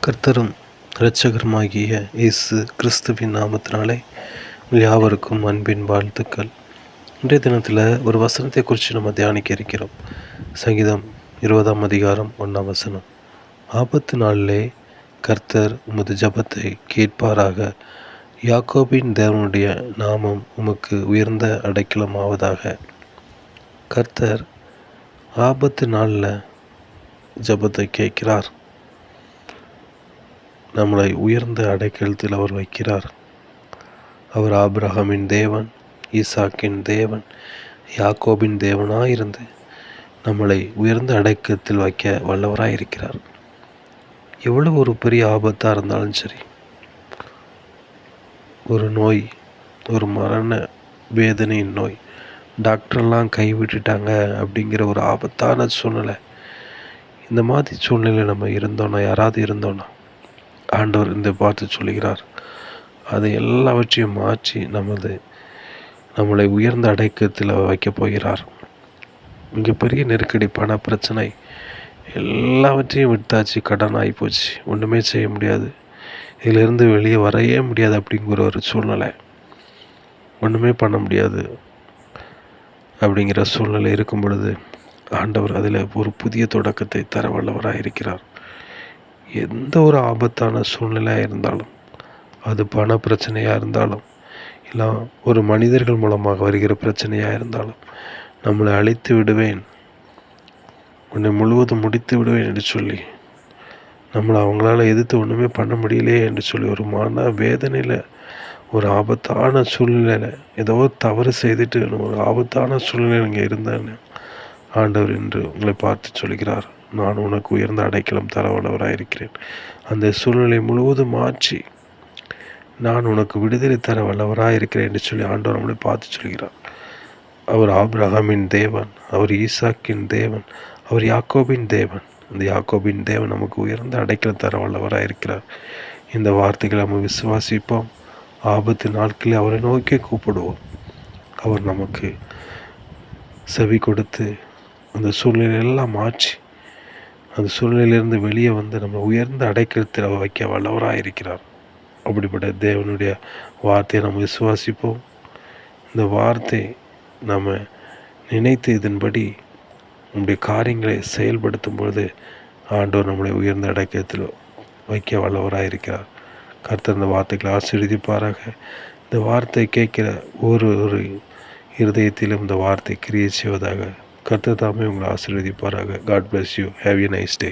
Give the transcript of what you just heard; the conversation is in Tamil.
கர்த்தரும் இரட்சகருமாகிய இயேசு கிறிஸ்துவின் நாமத்தினாலே யாவருக்கும் அன்பின் வாழ்த்துக்கள். இன்றைய தினத்தில் ஒரு வசனத்தை குறித்து நம்ம தியானிக்க இருக்கிறோம். சங்கீதம் 20ஆம் அதிகாரம் 1ஆம் வசனம். ஆபத்து நாளிலே கர்த்தர் உமது ஜெபத்தை கேட்பாராக. யாக்கோபின் தேவனுடைய நாமம் உமக்கு உயர்ந்த அடைக்கலமாவதாக. கர்த்தர் ஆபத்து நாளில் ஜெபத்தை கேட்கிறார். நம்மளை உயர்ந்த அடைக்கலத்தில் அவர் வைக்கிறார். அவர் ஆபிரகாமின் தேவன், ஈசாக்கின் தேவன், யாக்கோபின் தேவனாயிருந்து நம்மளை உயர்ந்த அடைக்கலத்தில் வைக்க வல்லவராயிருக்கிறார். எவ்வளவு ஒரு பெரிய ஆபத்தாக இருந்தாலும் சரி, ஒரு நோய், ஒரு மரண வேதனையின் நோய், டாக்டர்லாம் கைவிட்டுட்டாங்க அப்படிங்கிற ஒரு ஆபத்தான சூழ்நிலை, இந்த மாதிரி சூழ்நிலை நம்ம இருந்தோன்னா, யாராவது இருந்தோன்னா, ஆண்டவர் இந்த பார்த்து சொல்கிறார், அதை எல்லாவற்றையும் மாற்றி நம்மளை உயர்ந்த அடைக்கத்தில் வைக்கப் போகிறார். மிகப்பெரிய நெருக்கடி, பண பிரச்சனை, எல்லாவற்றையும் விட்டாச்சு, கடன் ஆகிப்போச்சு, ஒன்றுமே செய்ய முடியாது, இதிலிருந்து வெளியே வரையே முடியாது அப்படிங்கிற ஒரு சூழ்நிலை, ஒன்றுமே பண்ண முடியாது அப்படிங்கிற சூழ்நிலை இருக்கும் பொழுது ஆண்டவர் அதில் ஒரு புதிய தொடக்கத்தை தர வல்லவராக இருக்கிறார். எந்த ஒரு ஆபத்தான சூழ்நிலையாக இருந்தாலும், அது பண பிரச்சனையாக இருந்தாலும், இல்லை ஒரு மனிதர்கள் மூலமாக வருகிற பிரச்சனையாக இருந்தாலும், நம்மளை அழித்து விடுவேன், உன்னை முழுவதும் முடித்து விடுவேன் என்று சொல்லி, நம்மளை அவங்களால எதிர்த்து ஒன்றுமே பண்ண முடியலையே என்று சொல்லி, ஒரு மன வேதனையில், ஒரு ஆபத்தான சூழ்நிலையில், ஏதோ தவறு செய்துட்டு ஒரு ஆபத்தான சூழ்நிலை நீங்கள் இருந்தேன்னு ஆண்டவர் என்று உங்களை பார்த்து சொல்கிறார், நான் உனக்கு உயர்ந்த அடைக்கலம் தர வல்லவராயிருக்கிறேன். அந்த சூழ்நிலை முழுவதும் மாற்றி நான் உனக்கு விடுதலை தர வல்லவராயிருக்கிறேன் என்று சொல்லி ஆண்டவர் நம்மளை பார்த்து சொல்கிறார். அவர் ஆபிரகாமின் தேவன், அவர் ஈசாக்கின் தேவன், அவர் யாக்கோபின் தேவன். அந்த யாக்கோபின் தேவன் நமக்கு உயர்ந்த அடைக்கலம் தர வல்லவராயிருக்கிறார். இந்த வார்த்தைகளை நம்ம விசுவாசிப்போம். ஆபத்து நாட்களில் அவரை நோக்கி கூப்பிடுவோம். அவர் நமக்கு செவி கொடுத்து அந்த சூழ்நிலையெல்லாம் மாற்றி, அந்த சூழ்நிலையிலிருந்து வெளியே வந்து நம்ம உயர்ந்த அடைக்கலத்தில் வைக்க வல்லவராக இருக்கிறார். அப்படிப்பட்ட தேவனுடைய வார்த்தையை நம்ம விசுவாசிப்போம். இந்த வார்த்தை நம்ம நினைத்து இதன்படி நம்முடைய காரியங்களை செயல்படுத்தும் பொழுது ஆண்டவர் நம்மளை உயர்ந்த அடைக்கலத்தில் வைக்க வல்லவராக இருக்கிறார். கர்த்தர் இந்த வார்த்தைகளை ஆசீர்வதிப்பாராக. இந்த வார்த்தை கேட்கிற ஒரு இருதயத்திலும் இந்த வார்த்தை கிரியை செய்வதாக. கர்த்தர் தாமே உங்களை ஆசீர்வதிப்பாராக. God bless you. Have a nice day.